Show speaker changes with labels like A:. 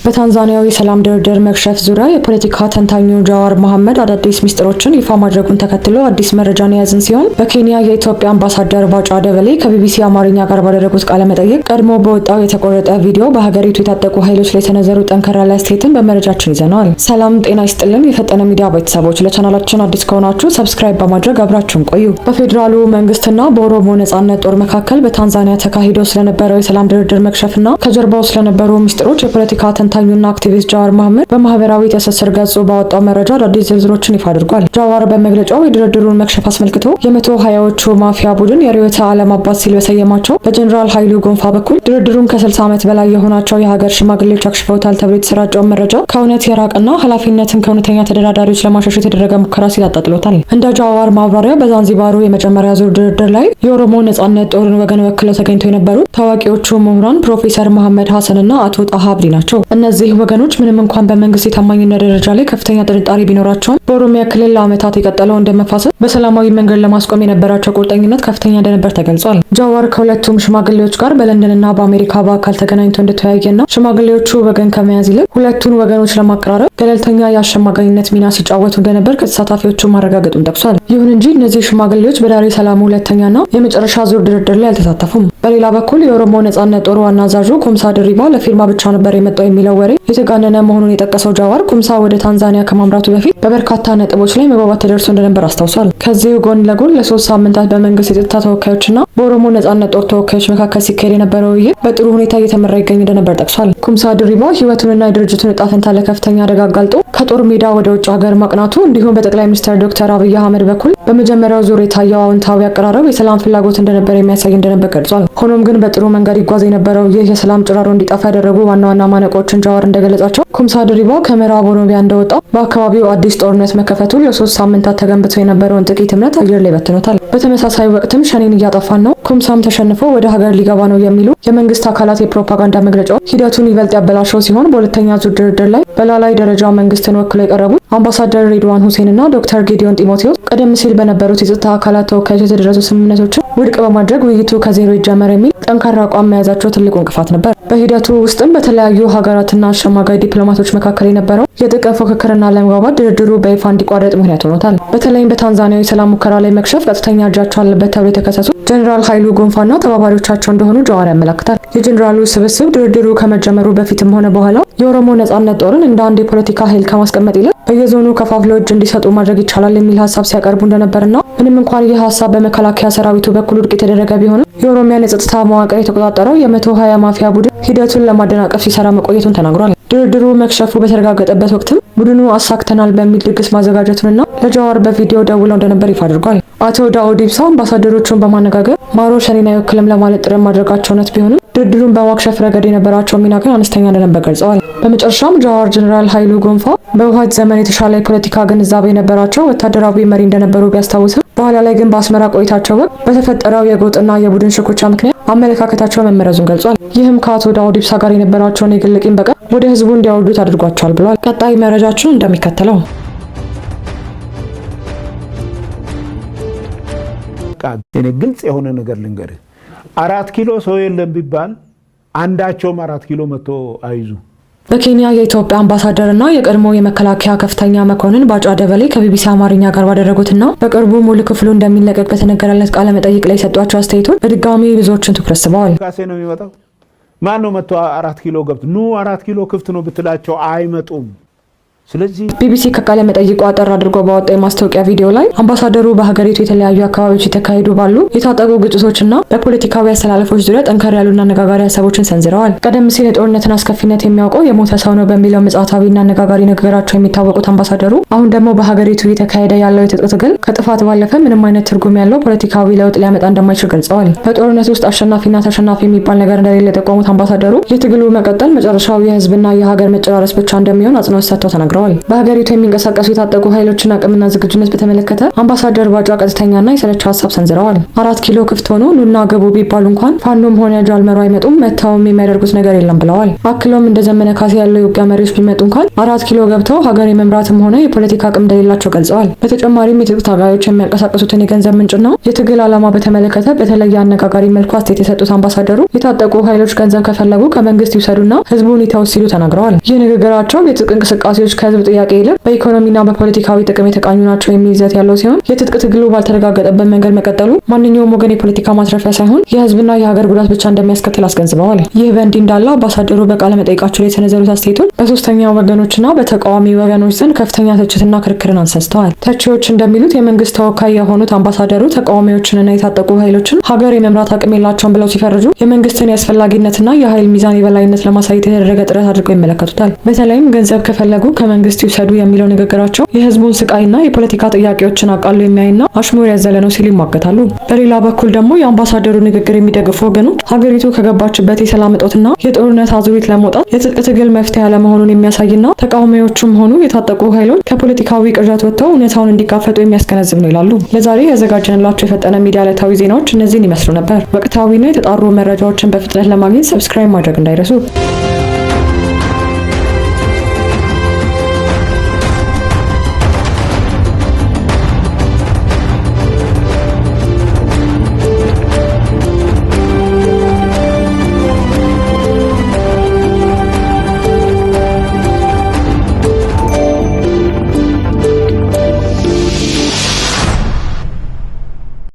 A: በታንዛኒያው የሰላም ድርድር መክሸፍ ዙሪያ የፖለቲካ ተንታኙ ጃዋር መሐመድ አዳዲስ ሚስጥሮችን ይፋ ማድረጉን ተከትሎ አዲስ መረጃን የያዝን ሲሆን በኬንያ የኢትዮጵያ አምባሳደር ባጫ ደበሌ ከቢቢሲ አማርኛ ጋር ባደረጉት ቃለ መጠይቅ ቀድሞ በወጣው የተቆረጠ ቪዲዮ በሀገሪቱ የታጠቁ ኃይሎች ላይ የተነዘሩ ጠንከር ያለ አስተያየትን በመረጃችን ይዘናል። ሰላም ጤና ይስጥልን የፈጠነ ሚዲያ ቤተሰቦች፣ ለቻናላችን አዲስ ከሆናችሁ ሰብስክራይብ በማድረግ አብራችሁን ቆዩ። በፌዴራሉ መንግስትና በኦሮሞ ነጻነት ጦር መካከል በታንዛኒያ ተካሂዶ ስለነበረው የሰላም ድርድር መክሸፍና ከጀርባው ስለነበሩ ሚስጥሮች የፖለቲካ ተንታኙና አክቲቪስት ጃዋር መሐመድ በማህበራዊ ትስስር ገጹ ባወጣው መረጃ አዳዲስ ዝርዝሮችን ይፋ አድርጓል። ጃዋር በመግለጫው የድርድሩን መክሸፍ አስመልክቶ የ120ዎቹ ማፊያ ቡድን የርዕዮተ ዓለም አባት ሲል በሰየማቸው በጀኔራል ኃይሉ ጎንፋ በኩል ድርድሩን ከ60 ዓመት በላይ የሆናቸው የሀገር ሽማግሌዎች አክሽፈውታል ተብሎ የተሰራጨውን መረጃ ከእውነት የራቀና ኃላፊነትን ከእውነተኛ ተደራዳሪዎች ለማሸሽ የተደረገ ሙከራ ሲል አጣጥሎታል። እንደ ጃዋር ማብራሪያ በዛንዚባሩ የመጀመሪያ ዙር ድርድር ላይ የኦሮሞ ነጻነት ጦርን ወገን ወክለው ተገኝተው የነበሩት ታዋቂዎቹ ምሁራን ፕሮፌሰር መሐመድ ሐሰንና አቶ ጣሃ አብዲ ናቸው። እነዚህ ወገኖች ምንም እንኳን በመንግስት የታማኝነት ደረጃ ላይ ከፍተኛ ጥርጣሬ ቢኖራቸውም በኦሮሚያ ክልል ለዓመታት የቀጠለው እንደመፋሰስ በሰላማዊ መንገድ ለማስቆም የነበራቸው ቁርጠኝነት ከፍተኛ እንደነበር ተገልጿል። ጃዋር ከሁለቱም ሽማግሌዎች ጋር በለንደንና በአሜሪካ በአካል ተገናኝቶ እንደተወያየና ሽማግሌዎቹ ወገን ከመያዝ ይልቅ ሁለቱን ወገኖች ለማቀራረብ ገለልተኛ የአሸማጋይነት ሚና ሲጫወቱ እንደነበር ከተሳታፊዎቹ ማረጋገጡን ጠቅሷል። ይሁን እንጂ እነዚህ ሽማግሌዎች በዳሬ ሰላሙ ሁለተኛና የመጨረሻ ዙር ድርድር ላይ አልተሳተፉም። በሌላ በኩል የኦሮሞ ነጻነት ጦር ዋና አዛዡ ኩምሳ ድሪባ ለፊርማ ብቻ ነበር የመጣው የሚለው ወሬ የተጋነነ መሆኑን የጠቀሰው ጃዋር ኩምሳ ወደ ታንዛኒያ ከማምራቱ በፊት በበርካታ ነጥቦች ላይ መግባባት ተደርሶ እንደነበር አስታውሷል። ከዚህ ጎን ለጎን ለ3 ሳምንታት በመንግስት የጸጥታ ተወካዮችና በኦሮሞ ነጻነት ጦር ተወካዮች መካከል ሲካሄድ የነበረው ውይይት በጥሩ ሁኔታ እየተመራ ይገኝ እንደነበር ጠቅሷል። ኩምሳ ድሪባ ህይወቱንና የድርጅቱን ዕጣ ፈንታ ለከፍተኛ አደጋ አጋልጦ ከጦር ሜዳ ወደ ውጭ ሀገር ማቅናቱ እንዲሁም በጠቅላይ ሚኒስትር ዶክተር አብይ አህመድ በኩል በመጀመሪያው ዙር የታየው አዎንታዊ አቀራረብ የሰላም ፍላጎት እንደነበር የሚያሳይ እንደነበር ገልጿል። ሆኖም ግን በጥሩ መንገድ ይጓዝ የነበረው ይህ የሰላም ጭራሮ እንዲጠፋ ያደረጉ ዋና ዋና ማነቆችን ጃዋር እንደገለጻቸው ኩምሳ ድሪባ ከምዕራብ ኦሮሚያ እንደወጣው በአካባቢው አዲስ ጦርነት መከፈቱ ለ3 ሳምንታት ተገንብቶ የነበረውን ጥቂት እምነት አየር ላይ በትኖታል። በተመሳሳይ ወቅትም ሸኔን እያጠፋን ነው፣ ኩምሳም ተሸንፎ ወደ ሀገር ሊገባ ነው የሚሉ የመንግስት አካላት የፕሮፓጋንዳ መግለጫው ሂደቱን ይበልጥ ያበላሸው ሲሆን በሁለተኛ ዙር ድርድር ላይ በላላይ ደረጃ መንግስትን ወክለው የቀረቡት አምባሳደር ሬድዋን ሁሴንና ዶክተር ጌዲዮን ጢሞቴዎስ ቀደም ሲል በነበሩት የጸጥታ አካላት ተወካዮች የተደረሱ ስምምነቶችን ውድቅ በማድረግ ውይይቱ ከዜሮ ይጀመር የሚል ጠንካራ አቋም መያዛቸው ትልቁ እንቅፋት ነበር። በሂደቱ ውስጥም በተለያዩ ሀገራትና አሸማጋይ ዲፕሎማቶች መካከል የነበረው የጥቅም ፉክክርና አለመግባባት ድርድሩ በይፋ እንዲቋረጥ ምክንያት ሆኖታል። በተለይም በታንዛኒያው የሰላም ሙከራ ላይ መክሸፍ ቀጥተኛ እጃቸው አለበት ተብሎ የተከሰሱ ጀኔራል ኃይሉ ጎንፋና ተባባሪዎቻቸው እንደሆኑ ጃዋር ያመለክታል። የጀኔራሉ ስብስብ ድርድሩ ከመጀመሩ በፊትም ሆነ በኋላ የኦሮሞ ነጻነት ጦርን እንደ አንድ የፖለቲካ ኃይል ከማስቀመጥ ይልቅ በየዞኑ ከፋፍለው እጅ እንዲሰጡ ማድረግ ይቻላል የሚል ሀሳብ ሲያቀርቡ እንደነበርና ምንም እንኳን ይህ ሀሳብ በመከላከያ ሰራዊቱ በኩል ውድቅ የተደረገ ቢሆንም የኦሮሚያን የጸጥታ መዋቅር የተቆጣጠረው የ120 ማፊያ ቡድን ሂደቱን ለማደናቀፍ ሲሰራ መቆየቱን ተናግሯል። ድርድሩ መክሸፉ በተረጋገጠበት ወቅትም ቡድኑ አሳክተናል በሚል ድግስ ማዘጋጀቱንና ለጃዋር በቪዲዮ ደውለው እንደነበር ይፋ አድርጓል። አቶ ዳውድ ኢብሳ አምባሳደሮቹን በማነጋገር ማሮ ሸኔን አይወክልም ለማለት ጥረት ማድረጋቸው እውነት ቢሆንም ድርድሩን በማክሸፍ ረገድ የነበራቸው ሚና ግን አነስተኛ እንደነበር ገልጸዋል። በመጨረሻም ጃዋር ጀኔራል ኃይሉ ጎንፋ በህወሓት ዘመን የተሻለ የፖለቲካ ግንዛቤ የነበራቸው ወታደራዊ መሪ እንደነበሩ ቢያስታውስም በኋላ ላይ ግን በአስመራ ቆይታቸው ወቅት በተፈጠረው የጎጥና የቡድን ሽኩቻ ምክንያት አመለካከታቸው መመረዙን ገልጿል። ይህም ከአቶ ዳውድ ኢብሳ ጋር የነበራቸውን የግል ቂም በቀል ወደ ህዝቡ እንዲያወርዱት አድርጓቸዋል ብሏል። ቀጣይ መረጃችን እንደሚከተለው
B: እኔ ግልጽ የሆነ ነገር ልንገርህ፣ 4 ኪሎ ሰው የለም ቢባል አንዳቸውም 4 ኪሎ መጥቶ አይዙ።
A: በኬንያ የኢትዮጵያ አምባሳደርና የቀድሞ የመከላከያ ከፍተኛ መኮንን ባጫ ደበሌ ከቢቢሲ አማርኛ ጋር ባደረጉትና በቅርቡ ሙሉ ክፍሉ እንደሚለቀቅ በተነገረለት ቃለ መጠይቅ ላይ የሰጧቸው አስተያየቶች በድጋሚ ብዙዎችን ትኩረት ስበዋል።
B: ካሴ ነው የሚመጣው። ማን ነው መጥቶ 4 ኪሎ ገብቶ ኑ 4 ኪሎ ክፍት ነው ብትላቸው አይመጡም። ስለዚህ
A: ቢቢሲ ከቃለ መጠይቁ አጠር አድርጎ ባወጣው የማስታወቂያ ቪዲዮ ላይ አምባሳደሩ በሀገሪቱ የተለያዩ አካባቢዎች የተካሄዱ ባሉ የታጠቁ ግጭቶችና በፖለቲካዊ አሰላለፎች ዙሪያ ጠንከር ያሉና አነጋጋሪ ሀሳቦችን ሰንዝረዋል። ቀደም ሲል የጦርነትን አስከፊነት የሚያውቀው የሞተ ሰው ነው በሚለው ምጽአታዊና አነጋጋሪ ንግግራቸው የሚታወቁት አምባሳደሩ አሁን ደግሞ በሀገሪቱ እየተካሄደ ያለው የትጥቅ ትግል ከጥፋት ባለፈ ምንም አይነት ትርጉም ያለው ፖለቲካዊ ለውጥ ሊያመጣ እንደማይችል ገልጸዋል። በጦርነት ውስጥ አሸናፊና ተሸናፊ የሚባል ነገር እንደሌለ የጠቆሙት አምባሳደሩ የትግሉ መቀጠል መጨረሻው የህዝብና የሀገር መጨራረስ ብቻ እንደሚሆን አጽንኦት ሰጥተው ተናግረዋል። ተናግረዋል። በሀገሪቱ የሚንቀሳቀሱ የታጠቁ ኃይሎችን አቅምና ዝግጁነት በተመለከተ አምባሳደር ባጫ ቀጥተኛና የሰለቸ ሀሳብ ሰንዝረዋል። 4 ኪሎ ክፍት ሆኖ ኑና ገቡ ቢባሉ እንኳን ፋኖም ሆነ ጃልመሮ አይመጡም፣ መተውም የሚያደርጉት ነገር የለም ብለዋል። አክለውም እንደ ዘመነ ካሴ ያለው የውጊያ መሪዎች ቢመጡ እንኳን 4 ኪሎ ገብተው ሀገር የመምራትም ሆነ የፖለቲካ አቅም እንደሌላቸው ገልጸዋል። በተጨማሪም የትጥቅ ታጋዮች የሚያንቀሳቀሱትን የገንዘብ ምንጭና የትግል ዓላማ በተመለከተ በተለየ አነጋጋሪ መልኩ አስተያየት የሰጡት አምባሳደሩ የታጠቁ ኃይሎች ገንዘብ ከፈለጉ ከመንግስት ይውሰዱና ህዝቡን ይተው ሲሉ ተናግረዋል። ይህ ንግግራቸው የትጥቅ እንቅስቃሴዎች ከህዝብ ጥያቄ ይልቅ በኢኮኖሚና በፖለቲካዊ ጥቅም የተቃኙ ናቸው የሚል ይዘት ያለው ሲሆን የትጥቅ ትግሉ ባልተረጋገጠበት መንገድ መቀጠሉ ማንኛውም ወገን የፖለቲካ ማትረፊያ ሳይሆን የህዝብና የሀገር ጉዳት ብቻ እንደሚያስከትል አስገንዝበዋል። ይህ በእንዲህ እንዳለ አምባሳደሩ በቃለ መጠይቃቸው ላይ የተሰነዘሩት አስተያየቶች በሶስተኛ ወገኖችና በተቃዋሚ ወገኖች ዘንድ ከፍተኛ ትችትና ክርክርን አንስተዋል። ተቺዎች እንደሚሉት የመንግስት ተወካይ የሆኑት አምባሳደሩ ተቃዋሚዎችንና የታጠቁ ኃይሎችን ሀገር የመምራት አቅም የላቸውም ብለው ሲፈርጁ የመንግስትን የአስፈላጊነትና የኃይል ሚዛን የበላይነት ለማሳየት የተደረገ ጥረት አድርገው ይመለከቱታል። በተለይም ገንዘብ ከፈለጉ ከመንግስት ይውሰዱ የሚለው ንግግራቸው የህዝቡን ስቃይና የፖለቲካ ጥያቄዎችን አቃሎ የሚያይና አሽሙር ያዘለ ነው ሲሉ ይሟገታሉ። በሌላ በኩል ደግሞ የአምባሳደሩ ንግግር የሚደግፉ ወገኖች ሀገሪቱ ከገባችበት የሰላም እጦትና የጦርነት አዙሪት ለመውጣት የትጥቅ ትግል መፍትሄ ያለመሆኑን የሚያሳይና ተቃዋሚዎቹም ሆኑ የታጠቁ ኃይሎች ከፖለቲካዊ ቅዠት ወጥተው እውነታውን እንዲጋፈጡ የሚያስገነዝብ ነው ይላሉ። ለዛሬ ያዘጋጀንላቸው የፈጠነ ሚዲያ ዕለታዊ ዜናዎች እነዚህን ይመስሉ ነበር። ወቅታዊና የተጣሩ መረጃዎችን በፍጥነት ለማግኘት ሰብስክራይብ ማድረግ እንዳይረሱ።